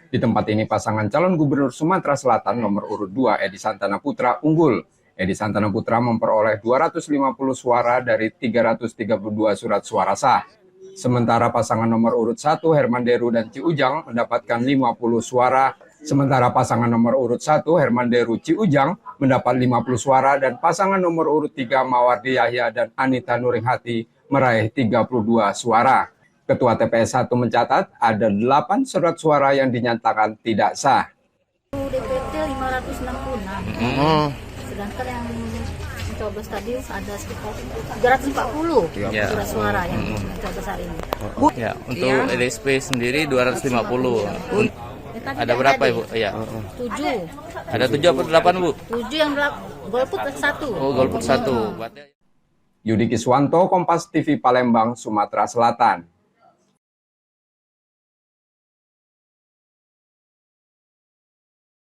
Di tempat ini pasangan calon gubernur Sumatera Selatan nomor urut 2 Edi Santana Putra unggul. Edi Santana Putra memperoleh 250 suara dari 332 surat suara sah. Sementara pasangan nomor urut 1 Herman Deru dan Ci Ujang mendapatkan 50 suara. Sementara pasangan nomor urut 1 Herman Deru Ci Ujang mendapat 50 suara dan pasangan nomor urut 3 Mawardi Yahya dan Anita Nuringhati meraih 32 suara. Ketua TPS 1 mencatat ada 8 surat suara yang dinyatakan tidak sah. DPT 566, sedangkan yang mencoblos tadi ada sekitar 340 surat suara yang mencoblos hari ini. Ya, untuk LSP sendiri 250. Ada berapa Ibu? Ya. 7. Ada 7 atau 8 Bu? 7 yang golput 1. Oh, golput 1. Yudi Kiswanto, Kompas TV Palembang, Sumatera Selatan.